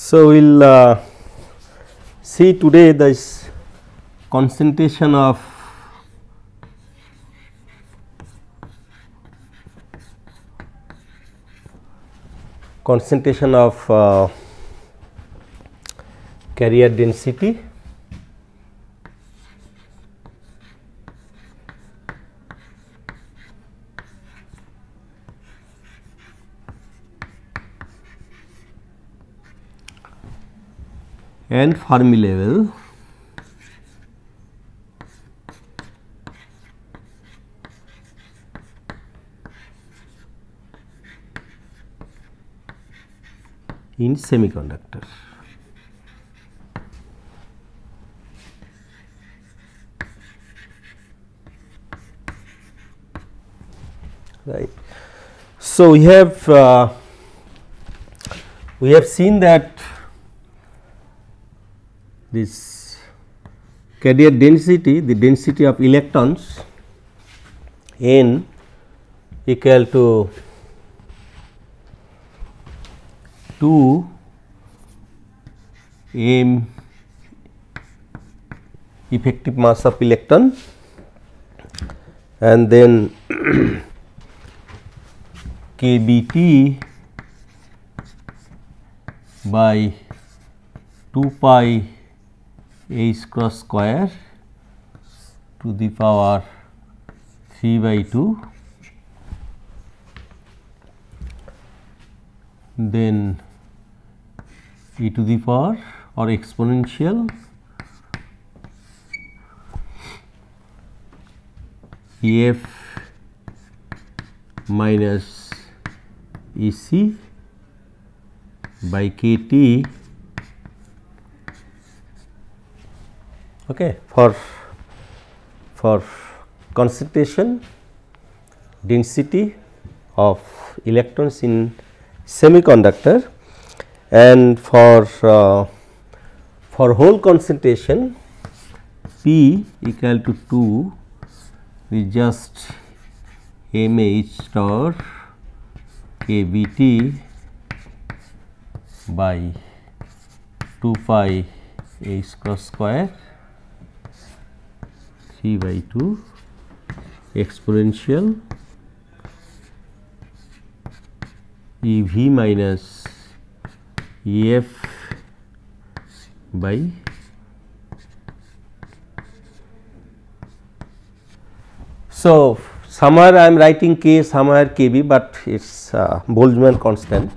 So, we will see today this concentration of carrier density and Fermi level in semiconductor. Right. So, we have seen that this carrier density, the density of electrons n equal to 2 m effective mass of electron, and then kBt by 2 pi h cross square to the power 3 by 2, then e to the power or exponential Ef minus Ec by kT, okay, for concentration density of electrons in semiconductor, and for whole concentration P equal to 2 is just mH star kBt by 2 pi h cross square 3 by 2 exponential Ev minus Ef by so somewhere I am writing k, somewhere kb, but it is Boltzmann constant,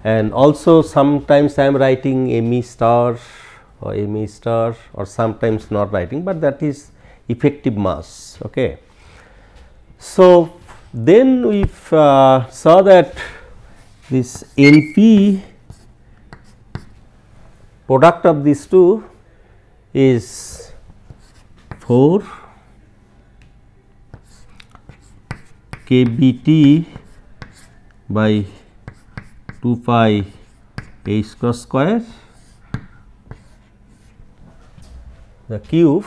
and also sometimes I am writing me star or me star, or sometimes not writing, but that is effective mass. Okay. So, then we saw that this Np product of these two is 4 kBt by 2 pi h cross square the cube.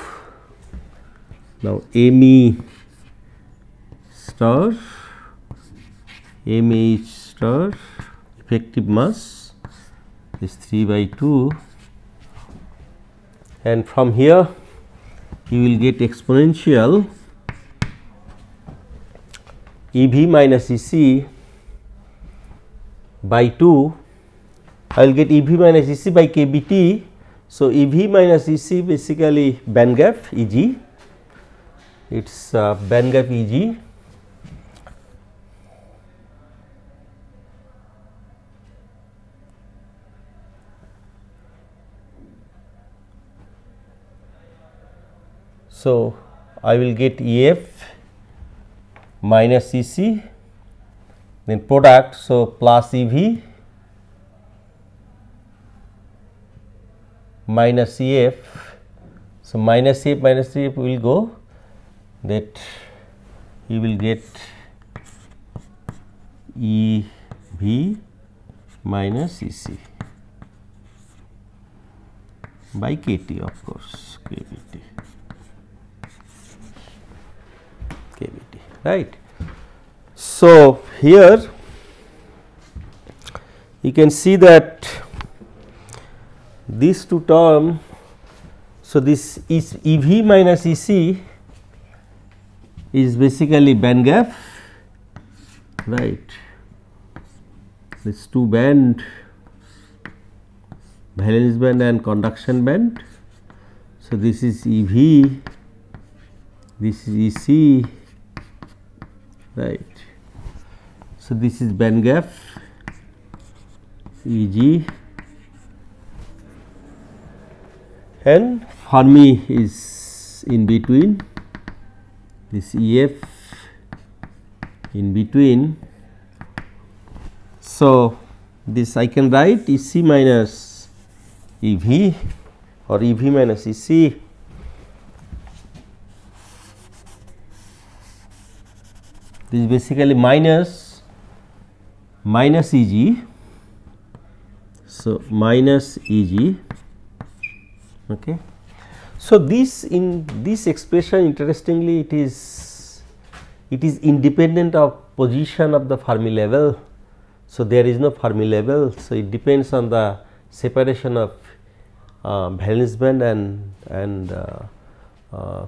Now, me star mH star effective mass is 3 by 2, and from here you will get exponential Ev minus Ec by 2. I will get Ev minus Ec by kBt. So, Ev minus Ec basically band gap Eg, it is band gap Eg. So, I will get Ef minus Ec, then product. So, plus Ev minus Ef. So, minus Ef will go, that you will get Ev minus Ec by kT, of course, kBt. Right. So, here you can see that these two term. So, this is EV minus EC is basically band gap, right. This two band, valence band and conduction band. So, this is EV, this is EC, right. So, this is band gap EG, and Fermi is in between, this EF in between. So, this I can write EC minus EV or EV minus EC this is basically minus EG. So, minus EG. Okay. So, this in this expression, interestingly, it is independent of position of the Fermi level. So, there is no Fermi level. So, it depends on the separation of valence band and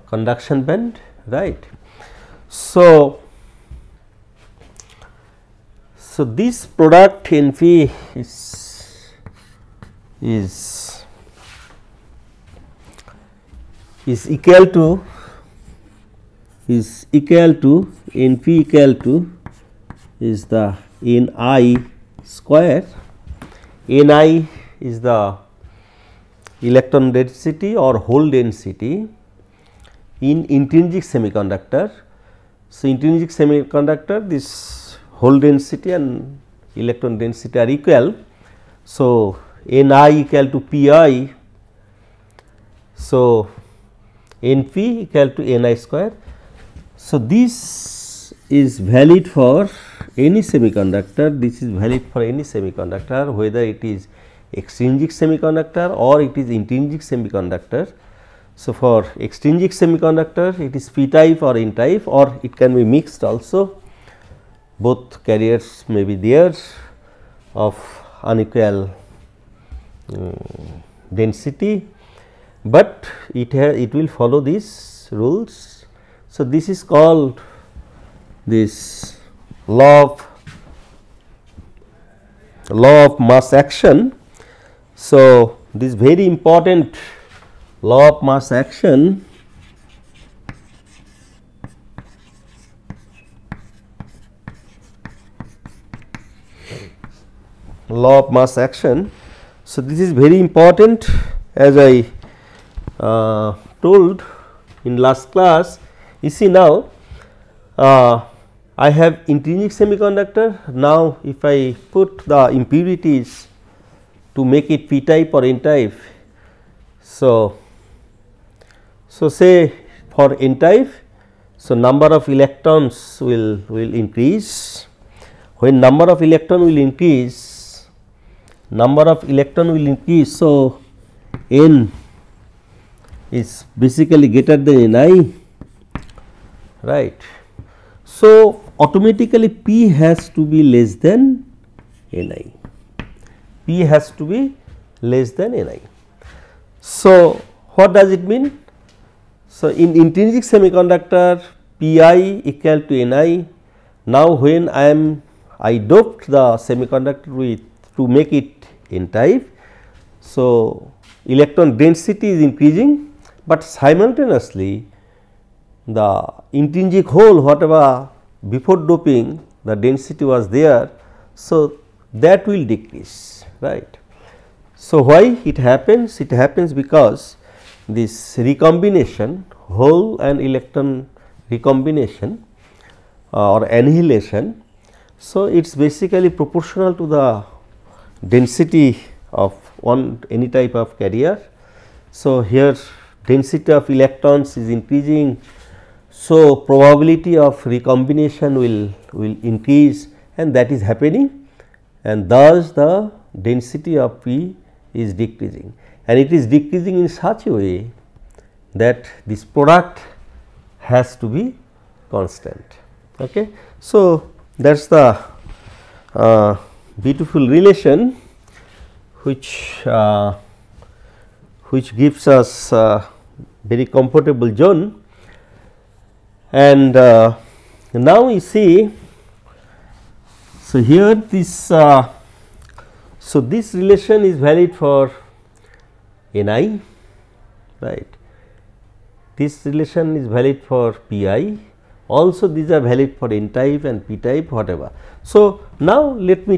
conduction band, right. So, this product NP is equal to NP equal to is the Ni square. Ni is the electron density or hole density in intrinsic semiconductor. So, intrinsic semiconductor, this hole density and electron density are equal. So, Ni equal to Pi. So, Np equal to Ni square. So, this is valid for any semiconductor, this is valid for any semiconductor, whether it is extrinsic semiconductor or it is intrinsic semiconductor. So, for extrinsic semiconductor it is p type or n type, or it can be mixed also, both carriers may be there of unequal density, but it will follow these rules. So, this is called this law of mass action. So, this very important law of mass action So, this is very important, as I told in last class. You see, now I have intrinsic semiconductor. Now, if I put the impurities to make it p type or n type. So, say for n type, so number of electrons will increase. When number of electron will increase, so n is basically greater than Ni, right. So, automatically P has to be less than Ni, P has to be less than Ni. So, what does it mean? So, in intrinsic semiconductor Pi equal to Ni. Now, when I doped the semiconductor with to make it n type. So, electron density is increasing, but simultaneously the intrinsic hole, whatever before doping the density was there. So, that will decrease, right. So, why it happens? It happens because this recombination, hole and electron recombination or annihilation. So, it is basically proportional to the density of any type of carrier. So, here density of electrons is increasing. So, probability of recombination will increase, and that is happening, and thus the density of P is decreasing, and it is decreasing in such a way that this product has to be constant. Okay. So, that is the beautiful relation which which gives us very comfortable zone. And now you see, so here this so this relation is valid for Ni, right. This relation is valid for Pi, also these are valid for N type and P type, whatever. So now let me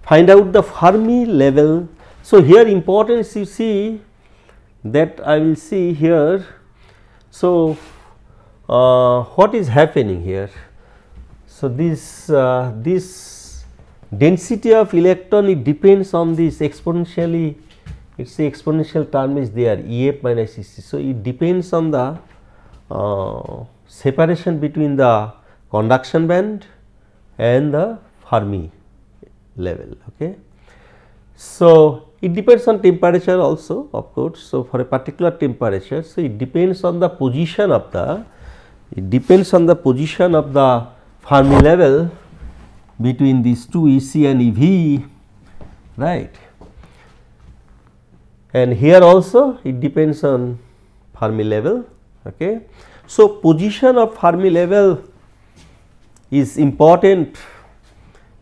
find out the Fermi level. So here importance you see that I will see here. So what is happening here? So this density of electron, it depends on this exponentially, it is the exponential term is there EF minus EC. So it depends on the separation between the conduction band and the Fermi level. Okay. So it depends on temperature also, of course. So for a particular temperature, so it depends on the position of the Fermi level between these two EC and EV, right. And here also it depends on Fermi level. Okay. So position of Fermi level is important,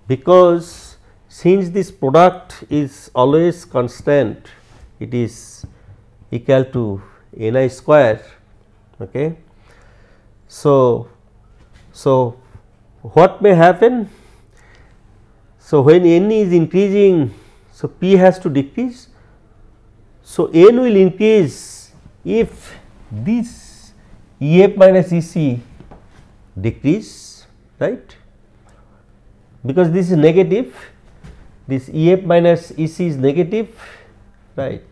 because since this product is always constant, it is equal to Ni square. Okay. So what may happen? So when N is increasing, so P has to decrease. So N will increase if this EF minus EC decrease, right, because this is negative, this EF minus EC is negative, right.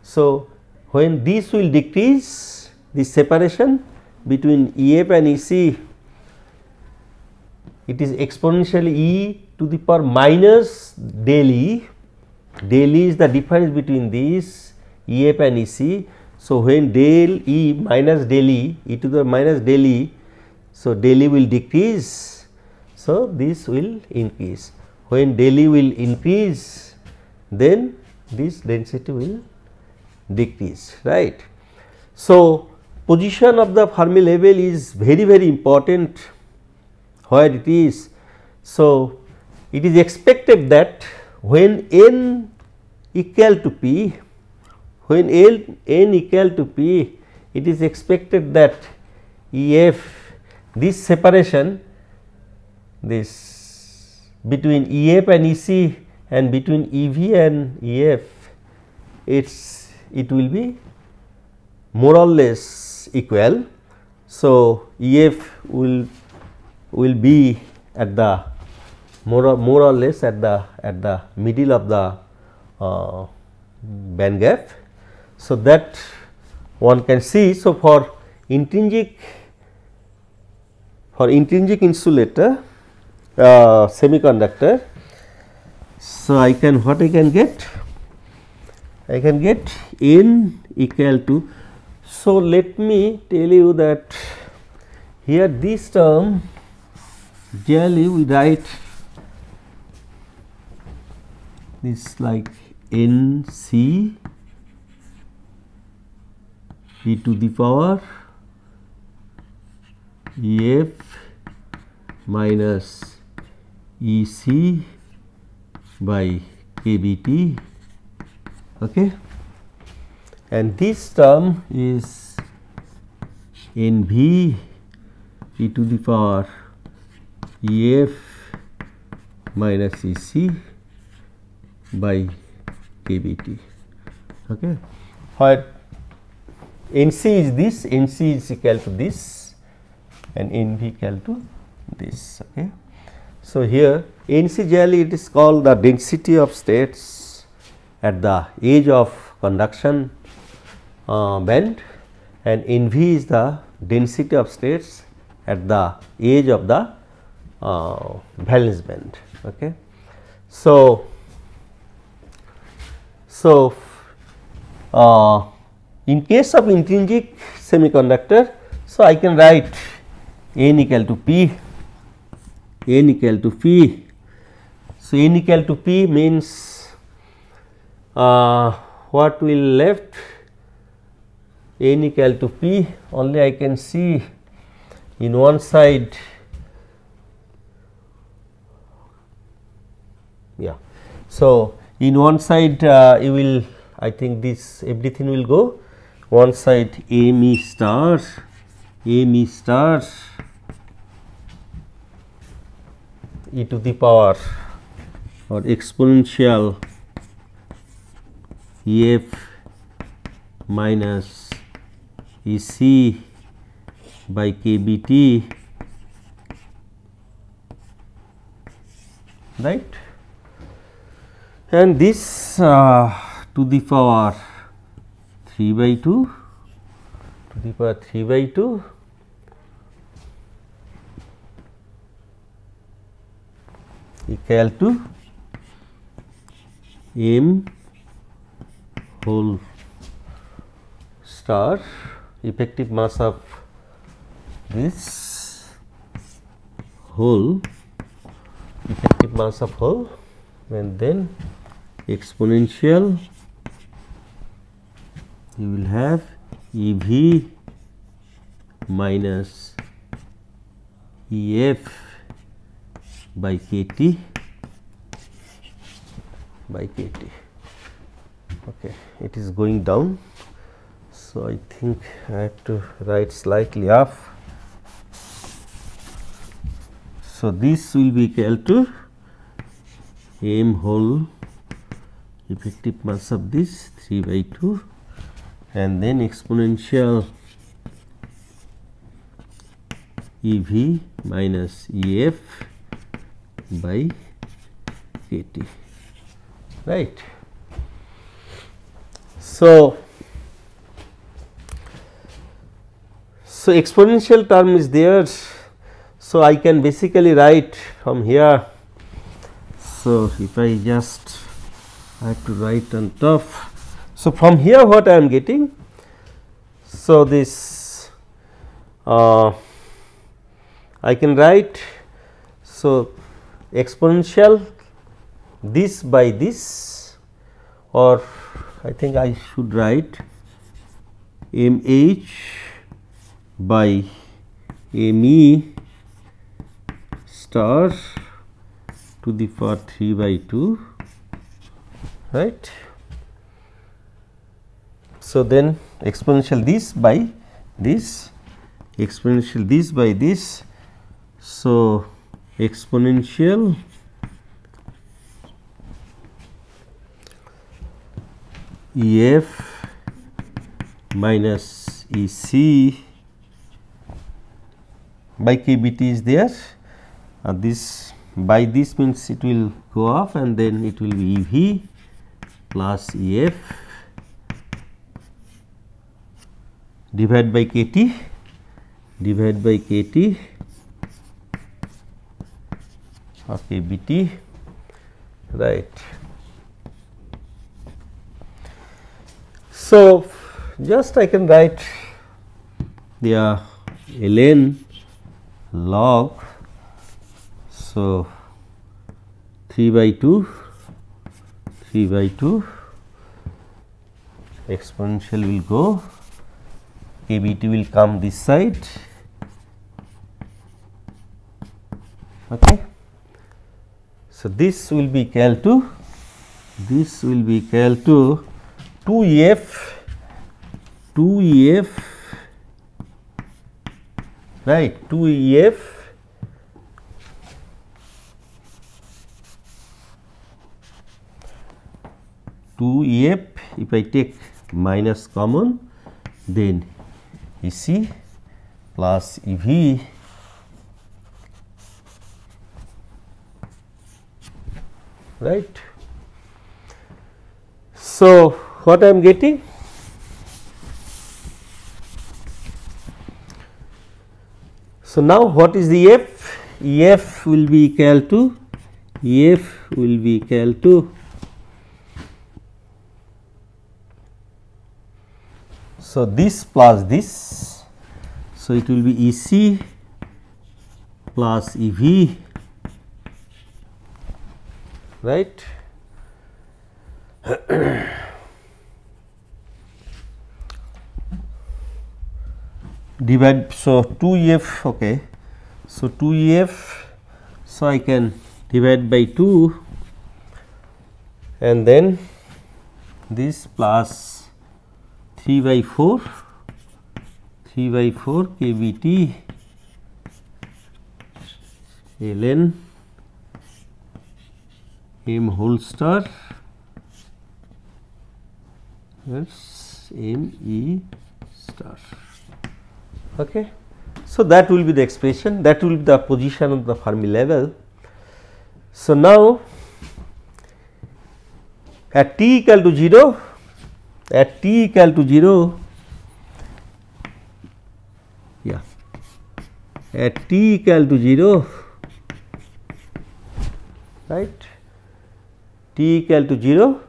So when this will decrease, this separation between EF and EC, it is exponentially e to the power minus del E. Del E is the difference between these EF and EC. So when del E minus del E, e to the minus del E, so del E will decrease, so this will increase. When del E will increase, then this density will decrease, right. So position of the Fermi level is very, very important where it is. So it is expected that when N equal to P, when N equal to P, it is expected that EF, this separation, this between EF and EC and between EV and EF, it will be more or less equal. So EF will be at the more or less at the middle of the band gap. So that one can see. So for intrinsic insulator semiconductor, so I can get N equal to, so let me tell you that here this term generally we write this like NC e to the power EF minus EC by KBT, okay, and this term is NV e to the power EF minus EC by KBT, okay, where NC is this, NC is equal to this and NV equal to this, okay. So here NC generally it is called the density of states at the edge of conduction band, and NV is the density of states at the edge of the valence band, okay. So in case of intrinsic semiconductor, so I can write N equal to P, N equal to P. So N equal to P means what will left n equal to p, only I can see in one side, yeah. So, in one side you will, I think this everything will go one side m e star e to the power or exponential ef minus ec by kbt, right, and this to the power 3 by 2 equal to m whole star effective mass of this whole, effective mass of whole, and then exponential you will have EV minus EF by KT. Okay, it is going down, so I think I have to write slightly up. So this will be equal to m whole effective mass of this 3 by 2 and then exponential EV minus EF by KT, right. So exponential term is there, so I can basically write from here. So if I just have to write on top, so from here what I am getting, so this I can write, so exponential this by this, or I think I should write mh by me star to the power 3 by 2, right. So then exponential this by this, exponential this by this, so exponential EF minus EC by KBT is there, this by this means it will go off and then it will be EV plus EF divided by KT or KBT, right. So just I can write the ln log, so 3 by 2 exponential will go, KBT will come this side, okay. So this will be equal to 2EF, right, 2EF if I take minus common, then EC plus EV right. So what I am getting, so now what is the EF? EF will be equal to so this plus this, so it will be EC plus EV, right. divide, so 2f, okay, so 2f, so I can divide by 2 and then this plus 3 by 4 kBT ln m whole star that's m e star. Okay. So, that will be the expression, that will be the position of the Fermi level. So, now at t equal to 0, at t equal to 0, yeah, at t equal to 0, right, t equal to 0.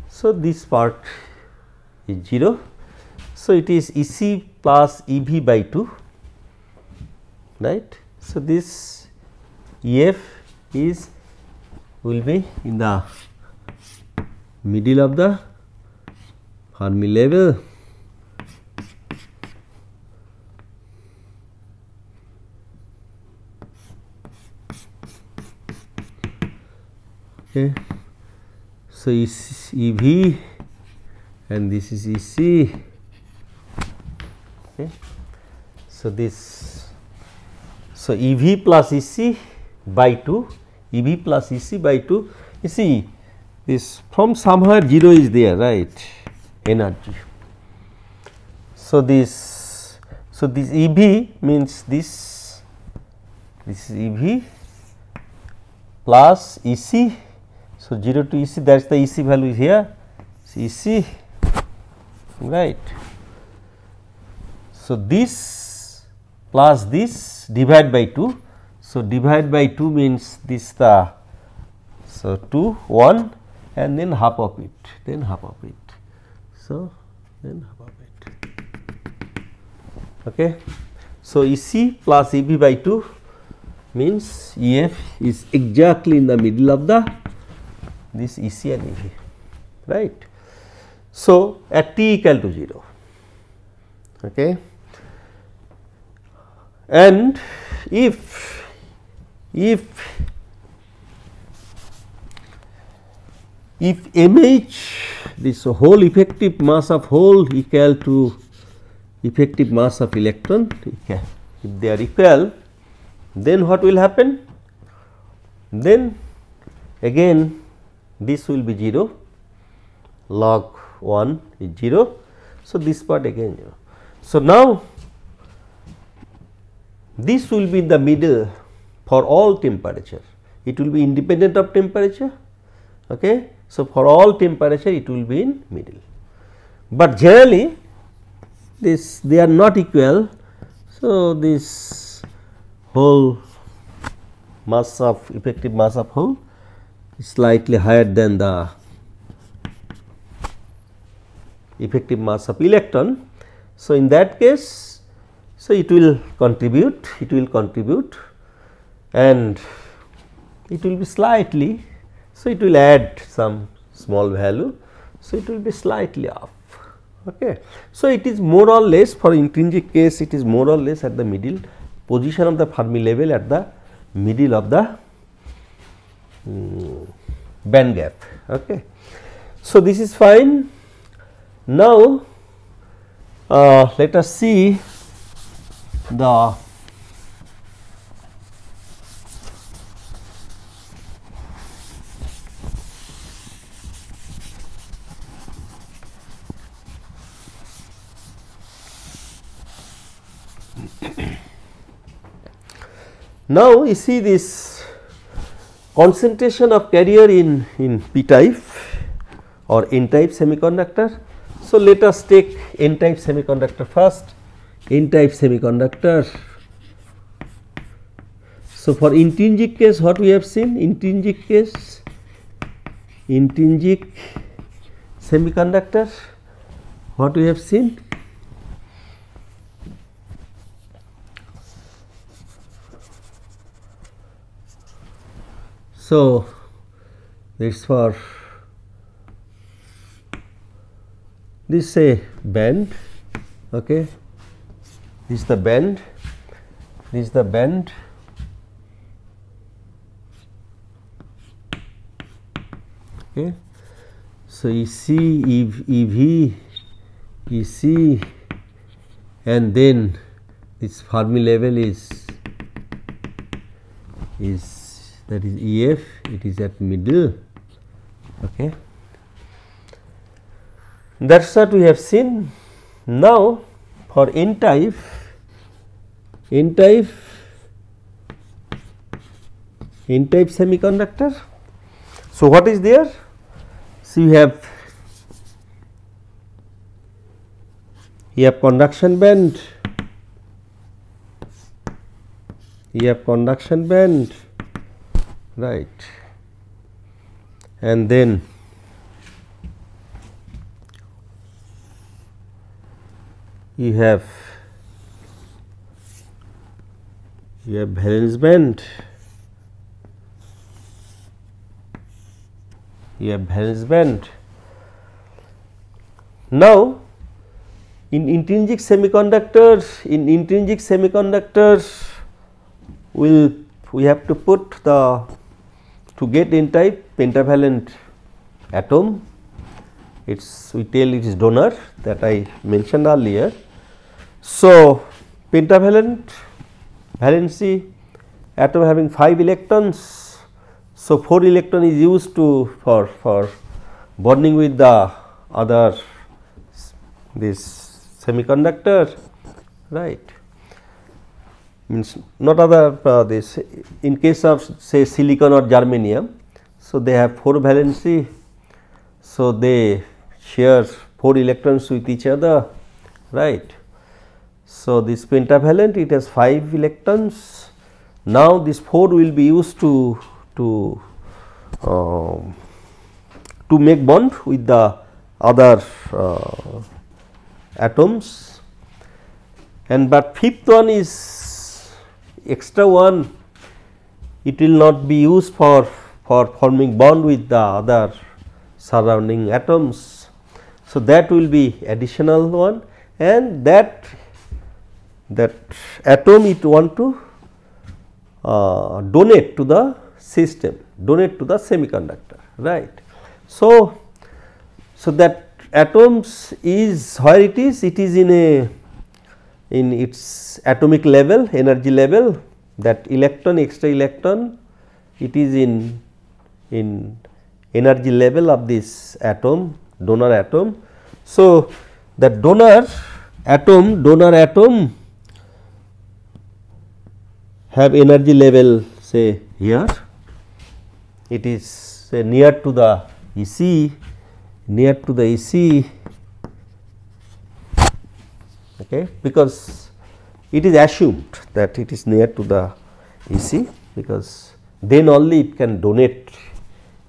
So, this part is 0. So, it is E c plus E v by 2, right. So, this E f is will be in the middle of the Fermi level. Okay. So, E v and this is E c. Okay. So, this, so E v plus E c by 2, E v plus E c by 2, you see this from somewhere 0 is there, right, energy. So, this E v means this is E v plus E c. So, 0 to E c, that is the E c value here, E c, right. So, this plus this divide by 2. So, divide by 2 means this the, so 2 1 and then half of it, then half of it. So, then half of it. Okay. So, E c plus E v by 2 means E f is exactly in the middle of the this E c and E v, right. So, at t equal to 0. Okay. And if mh, this whole effective mass of hole equal to effective mass of electron, if they are equal, then what will happen? Then again this will be 0, log 1 is 0. So, this part again 0. So, now this will be in the middle for all temperature, it will be independent of temperature. Okay. So, for all temperature it will be in middle, but generally this they are not equal. So, this whole mass of effective mass of hole is slightly higher than the effective mass of electron. So, in that case, so it will contribute and it will be slightly, so it will add some small value. So, it will be slightly off. Okay. So, it is more or less for intrinsic case, it is more or less at the middle position of the Fermi level, at the middle of the band gap. Okay. So, this is fine. Now, let us see the now you see this concentration of carrier in p type or n type semiconductor. So, let us take n type semiconductor first. N type semiconductor. So, for intrinsic case what we have seen, intrinsic case, intrinsic semiconductor, what we have seen, so this for this say band, okay, this is the band, this is the band, okay. So, EC, EV, EC, and then this Fermi level is that is EF, it is at middle, okay. That is what we have seen. Now, for N type semiconductor. So, what is there? So, you have conduction band, right, and then you have valence band, Now, in intrinsic semiconductors, we have to put to get N type pentavalent atom. We tell it is donor, that I mentioned earlier. So, pentavalent valency atom having 5 electrons. So, 4 electron is used for bonding with the other this semiconductor, right. Means not other this in case of say silicon or germanium. So, they have 4 valency. So, they share 4 electrons with each other, right. So, this pentavalent, it has 5 electrons. Now, this 4 will be used to make bond with the other atoms, and but 5th one is extra one, it will not be used for forming bond with the other surrounding atoms. So, that will be additional one, and that atom it want to donate to the system, donate to the semiconductor, right. So, that atoms is where it is in its atomic level, energy level, that electron, extra electron, it is in energy level of this atom, donor atom. So, that donor atom have energy level say here, it is say near to the EC, okay, because it is assumed that it is near to the EC, because then only it can donate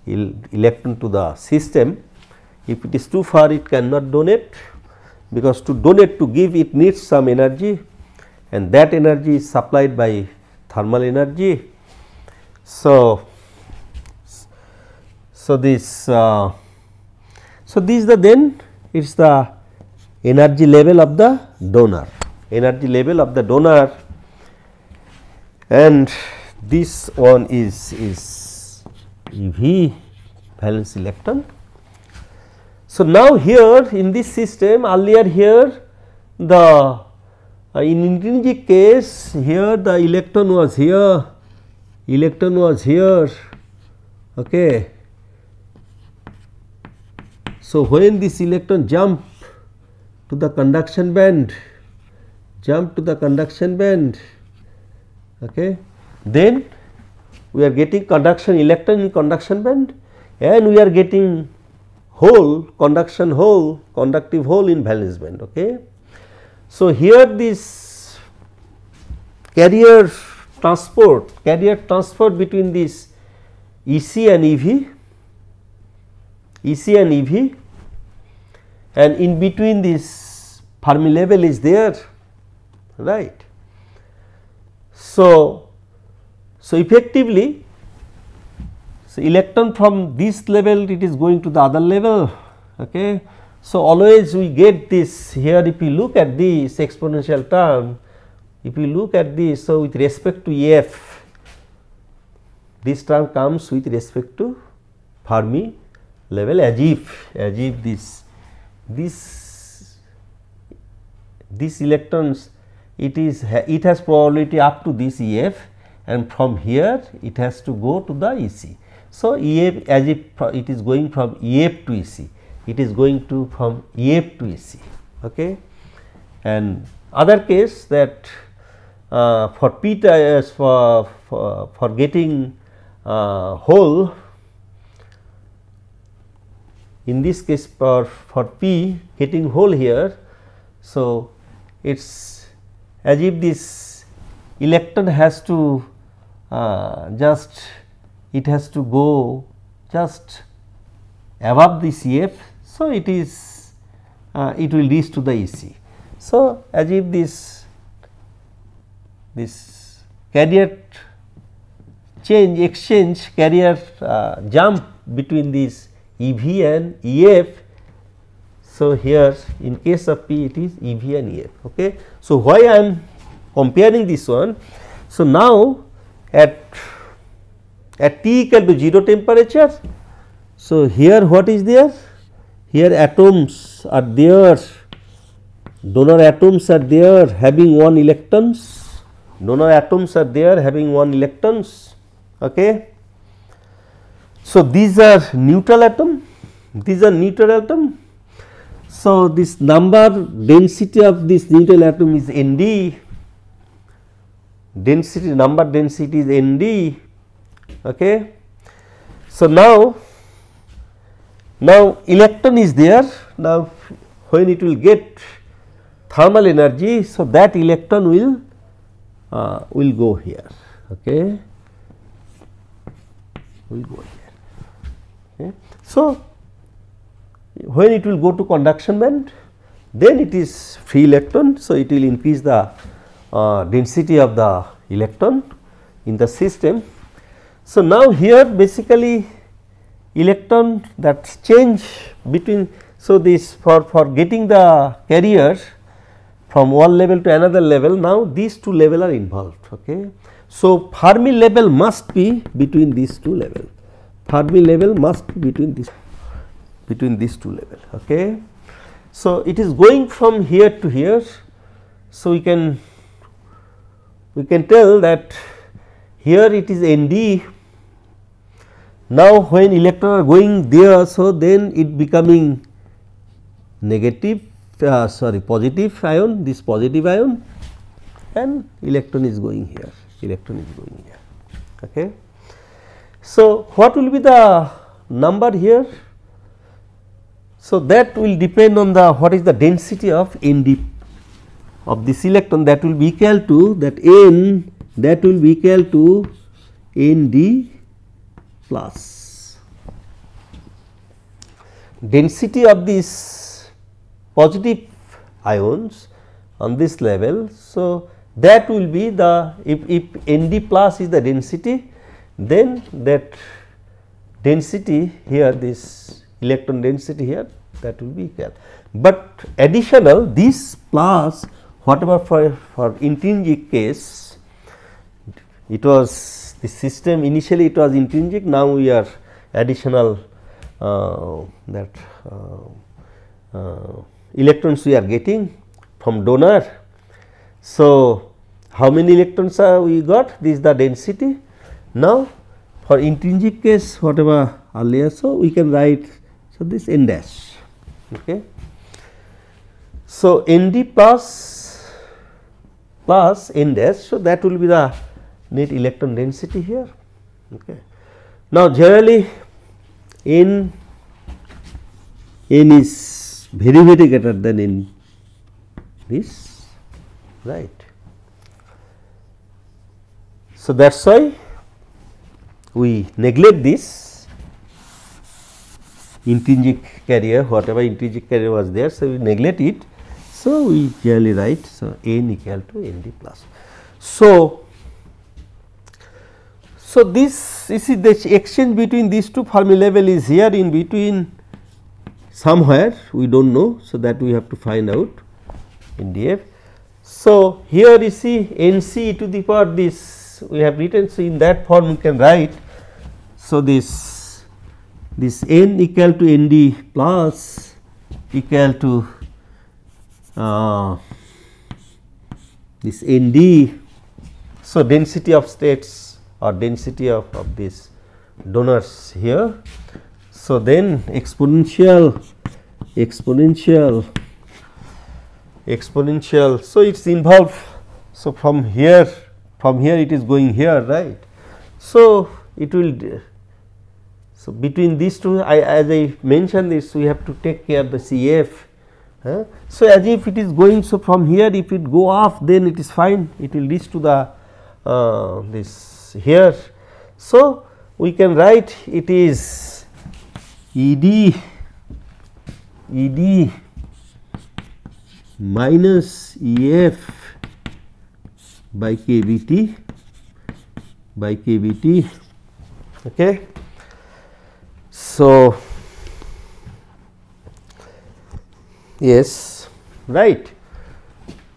electron to the system. If it is too far, it cannot donate, because to donate, to give, it needs some energy, and that energy is supplied by thermal energy. So, this is the then it is the energy level of the donor, and this one is EV, valence electron. So, now here in this system, earlier here the in intrinsic case, here the electron was here, okay. So, when this electron jump to the conduction band, okay, then we are getting conduction electron in conduction band, and we are getting conductive hole in valence band, okay. So, here this carrier transport between this EC and EV, and in between this Fermi level is there, right. So, effectively, so electron from this level it is going to the other level, okay. So, always we get this here, if you look at this exponential term, if you look at this, so with respect to F, this term comes with respect to Fermi level, as if this electrons, it has probability up to this EF, and from here it has to go to the EC. So, EF, as if it is going from EF to EC, it is going to from EF to EC. Okay. And other case that for P for getting hole, in this case for P getting hole here. So, it is as if this electron has to it has to go just above this EF. So, it is it will reach to the EC. So, as if this carrier exchange carrier jump between this EV and EF. So, here in case of P it is EV and EF. Okay. So, why I am comparing this one? So, now at T equal to 0 temperature, so here what is there? Here atoms are there, donor atoms are there having 1 electrons, donor atoms are there having 1 electrons. Okay. So, these are neutral atom, these are neutral atom. So, this number density of this neutral atom is Nd, density number density is Nd. Okay. So, now electron is there. Now, when it will get thermal energy, so that electron will go here. Okay. Will go here. Okay. So, when it will go to conduction band, then it is free electron. So, it will increase the density of the electron in the system. So, now here basically electron that change between. So, this for getting the carrier from one level to another level, now these two levels are involved. Okay. So, Fermi level must be between these two levels, Fermi level must be between these two levels. Okay. So, it is going from here to here. So, we can tell that here it is Nd. Now, when electrons are going there, so then it becoming negative positive ion, this positive ion, and electron is going here, Okay. So, what will be the number here? So, that will depend on the what is the density of Nd of this electron, that will be equal to that N, that will be equal to Nd plus density of these positive ions on this level. So, that will be the if Nd plus is the density, then that density here, this electron density here, that will be equal. But additional this plus whatever for intrinsic case, it was the system initially it was intrinsic, now we are additional electrons we are getting from donor. So, how many electrons we got? This is the density. Now, for intrinsic case whatever earlier, so we can write, so this N dash. Okay. So, Nd plus N dash, so that will be the net electron density here. Okay. Now, generally N is very greater than in this, right. So, that is why we neglect this intrinsic carrier, whatever intrinsic carrier was there. So, we neglect it. So, we generally write, so N equal to Nd plus. So, this you see the exchange between these two Fermi level is here in between somewhere, we do not know. So, that we have to find out in df. So, here you see NC to the power this we have written. So, in that form we can write. So, this N equal to ND plus equal to this ND. So, density of states or density of these donors here. So, then exponential. So, it is involved. So, from here it is going here, right. So, it will. So, between these two, as I mentioned this, we have to take care of the CF. So, as if it is going. So, from here if it go off, then it is fine, it will reach to the this here. So, we can write it is ED minus EF by KBT okay. So, yes, right.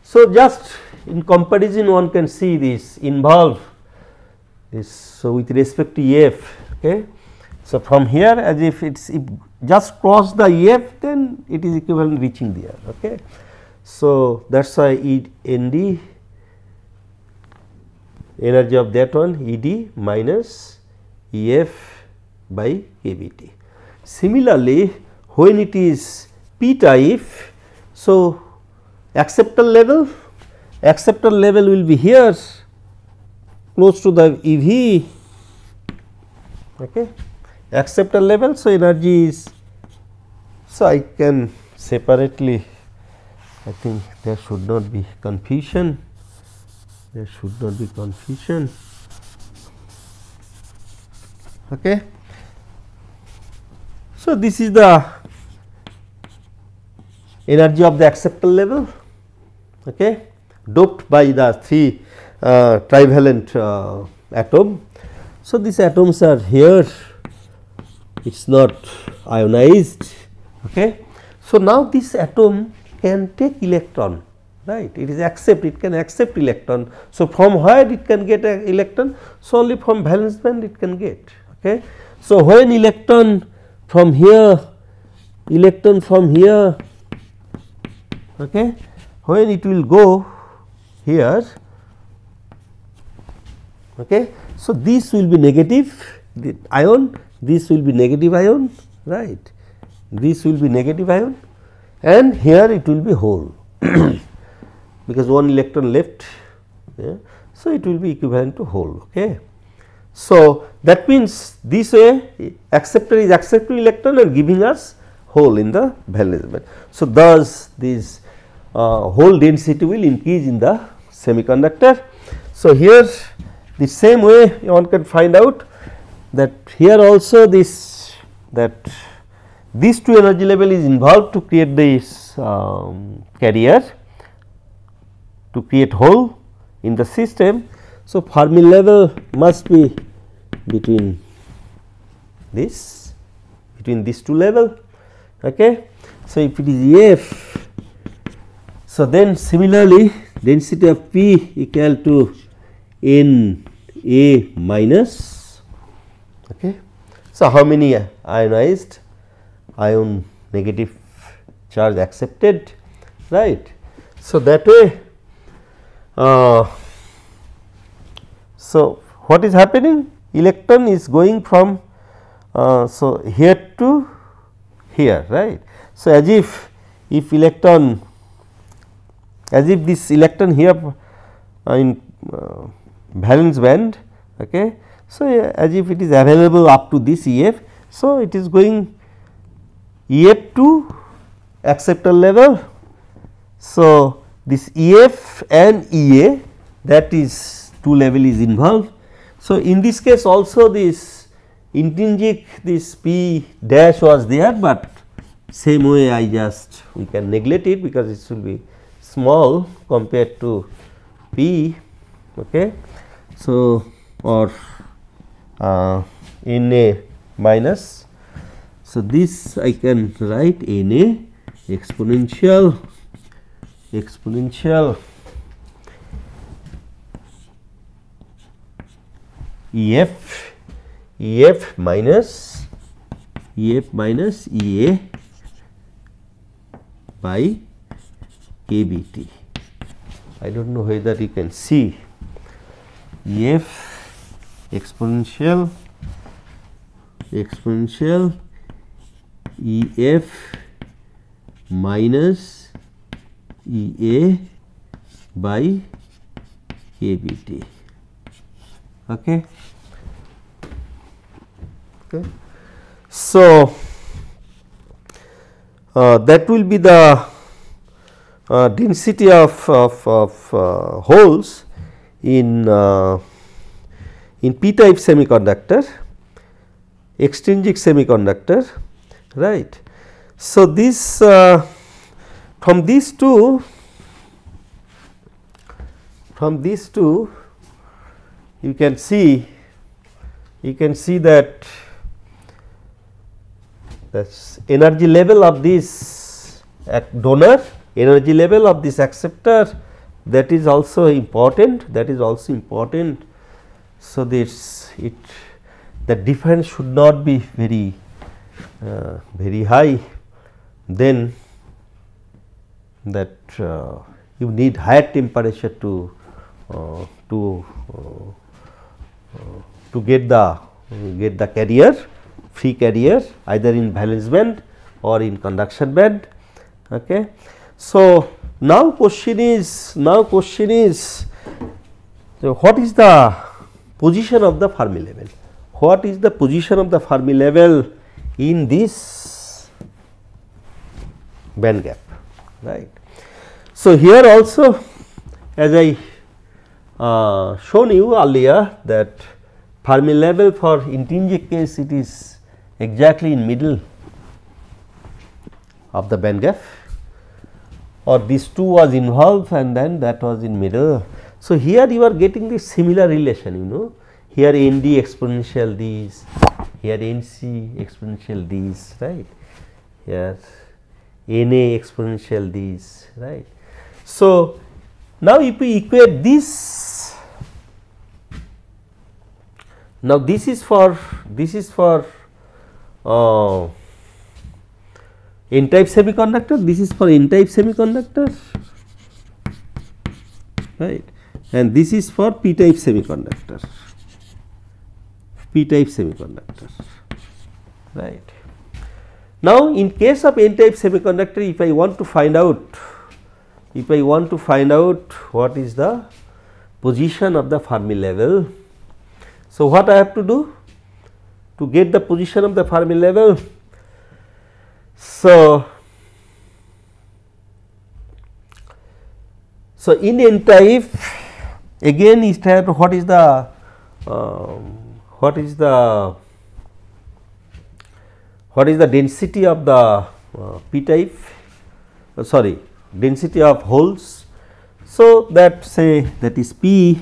So, just in comparison one can see this involve this. So, with respect to EF, okay. So, from here as if it is just cross the EF, then it is equivalent reaching there, okay. So, that is why ND energy of that one ED minus EF by KBT. Similarly, when it is p type, so acceptor level will be here close to the EV, okay, acceptor level. So, energy is, so I can separately, I think there should not be confusion, okay. So, this is the energy of the acceptor level, okay, doped by the 3 trivalent atom. So, these atoms are here, it is not ionized, okay. So, now this atom can take electron, right, it is it can accept electron. So, from where it can get an electron? So, only from valence band it can get, okay. So, when electron from here, okay, when it will go here, okay. So, this will be negative ion, this will be negative ion, right, this will be negative ion, and here it will be hole because one electron left, yeah. So, it will be equivalent to hole, okay. So, that means this way acceptor is accepting electron and giving us hole in the valence band. So, thus this hole density will increase in the semiconductor. So, here the same way one can find out that here also these two energy level is involved to create this carrier, to create hole in the system. So, Fermi level must be between these two level, okay. So, if it is EF, so then similarly density of P equal to N A minus, okay. So, how many ionized ion negative charge accepted, right. So, that way so what is happening, electron is going from so here to here, right. So, as if electron, as if this electron here in valence band, okay. So, as if it is available up to this EF. So, it is going EF to acceptor level. So, this EF and EA, that is 2 level is involved. So, in this case also this intrinsic this P dash was there, but same way we can neglect it because it will be small compared to P, okay. So, or Na minus. So, this I can write Na exponential EF minus EA by KBT. I do not know whether you can see EF exponential EF minus EA by KBT. Okay. Okay. So, that will be the density of holes in p-type semiconductor, extrinsic semiconductor, right. So, this from these two you can see that that's energy level of this donor, energy level of this acceptor, that is also important, So, this the difference should not be very high, then that you need higher temperature to get the carrier, free carrier, either in valence band or in conduction band. Okay. So, now question is so what is the position of the Fermi level? What is the position of the Fermi level in this band gap, right. So, here also as I shown you earlier that Fermi level for intrinsic case, it is exactly in middle of the band gap, or these two was involved and then that was in middle. So, here you are getting this similar relation, here ND exponential this, here NC exponential this, right, here NA exponential this, right. So, now if we equate this, now this is for n type semiconductor, this is for n type semiconductor, right, and this is for p type semiconductor, right. Now, in case of n type semiconductor, if I want to find out what is the position of the Fermi level, so what I have to do to get the position of the Fermi level? So, in n type again is that what is the density of the p type density of holes. So, that say that is P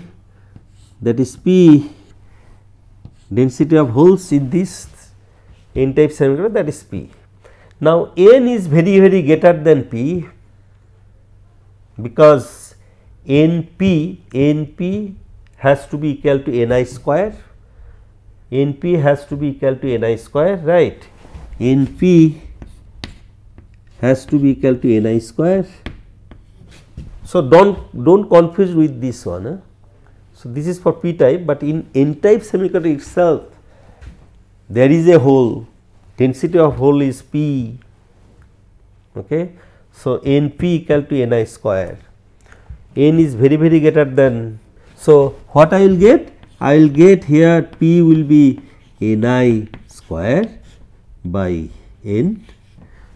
density of holes in this n type semiconductor, that is P. Now, n is very greater than P, because NP has to be equal to Ni square, right. NP has to be equal to Ni square. So, don't confuse with this one. So, this is for p type, but in n type semiconductor itself there is a hole, density of hole is P. Okay. So, Np equal to Ni square, n is very greater than. So, what I will get? I will get here P will be Ni square by n.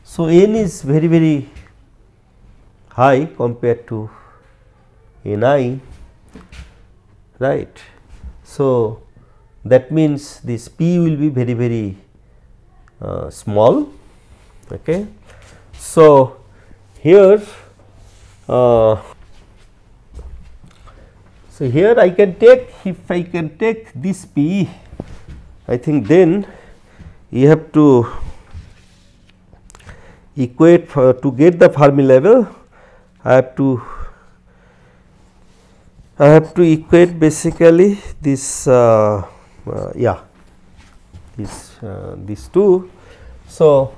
So, n is very high compared to Ni, right. So, that means this P will be very small. Okay. So, here I can take, if I can take this P, I think then you have to equate to get the Fermi level. I have to equate basically this yeah, these two. So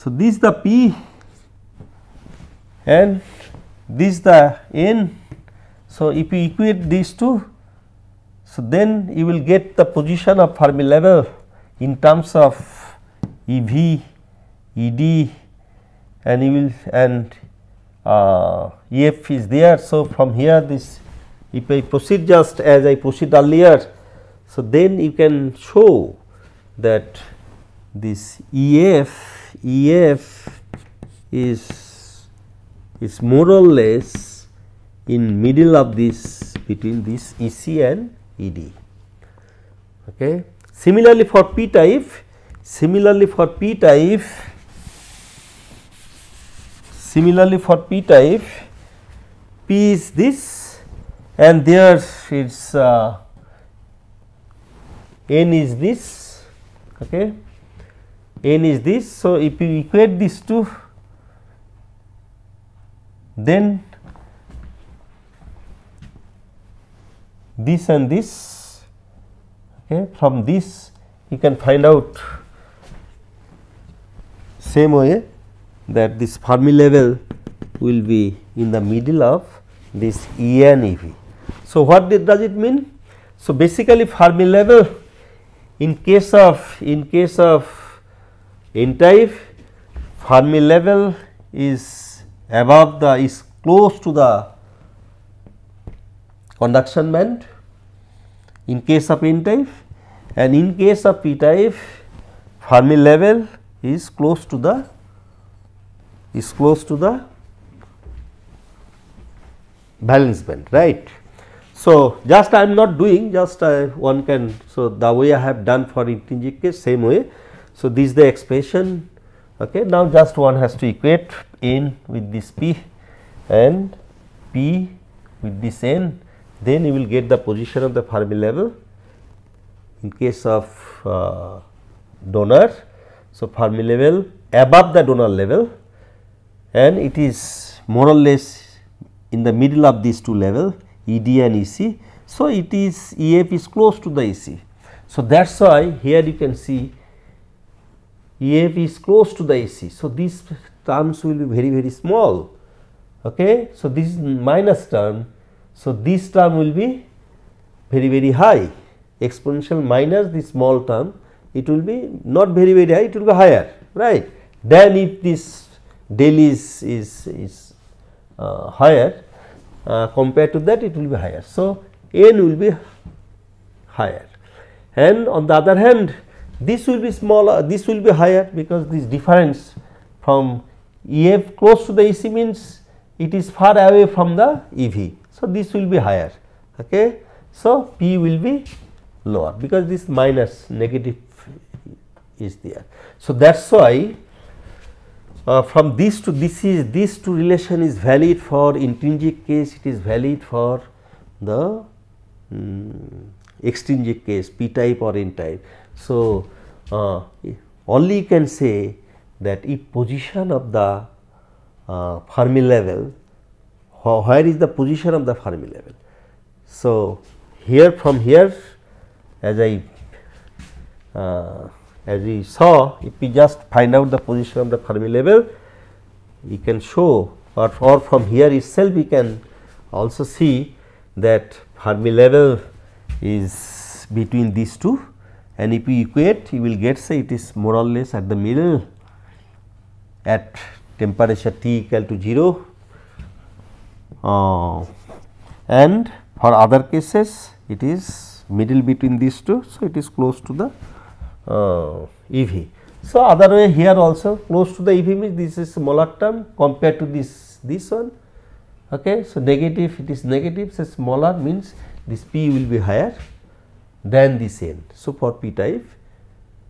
this is the P and this is the N. So if you equate these two, so then you will get the position of Fermi level in terms of EV, ED, and you will EF is there. So from here this, if I proceed just as I proceed earlier, so then you can show that this EF is more or less in middle of this, between this EC and ED. Okay. Similarly for P type, P is this and there is N is this, okay. N is this. So if you equate these two, then this and this, okay, from this you can find out same way that this Fermi level will be in the middle of this E and EV. So what does it mean? So basically Fermi level in case of N type, Fermi level is above the, is close to the conduction band in case of N type, and in case of P type Fermi level is close to the valence band, right. So just I am not doing, just one can, so the way I have done for intrinsic case, same way. So this is the expression, okay. Now just one has to equate N with this P and P with this N, then you will get the position of the Fermi level in case of donor. So Fermi level above the donor level, and it is more or less in the middle of these two level, ED and EC. So it is, EF is close to the EC. So that is why here you can see EF is close to the EC. So these terms will be very, very small, okay. So this is minus term. So this term will be very, very high, exponential minus the small term, it will be not very, very high, it will be higher, right. Then if this del is higher, compared to that it will be higher. So N will be higher, and on the other hand this will be smaller, this will be higher, because this difference from EF close to the EC means it is far away from the EV. So this will be higher, okay. So P will be lower because this minus negative is there. So that is why from these two, these two relation is valid for intrinsic case, it is valid for the extrinsic case, P type or N type. So only you can say that if position of the Fermi level, where is the position of the Fermi level. So here, from here, as we saw, if we just find out the position of the Fermi level, we can show, or from here itself we can also see that Fermi level is between these two, and if you equate you will get, say, it is more or less at the middle at temperature T equal to 0, and for other cases it is middle between these two. So it is close to the EV. So other way here also close to the EV means this is smaller term compared to this one, okay. So negative, it is negative, so smaller means this P will be higher than this N. So for P type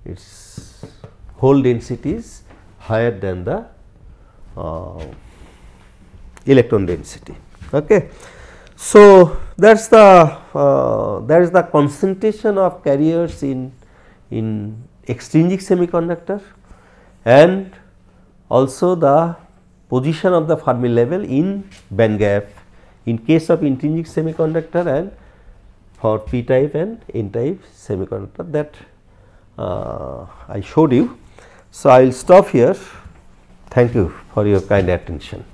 its whole density is higher than the electron density, okay. So that is the concentration of carriers in extrinsic semiconductor, and also the position of the Fermi level in band gap in case of intrinsic semiconductor and for p type and n type semiconductor that I showed you. So, I will stop here. Thank you for your kind attention.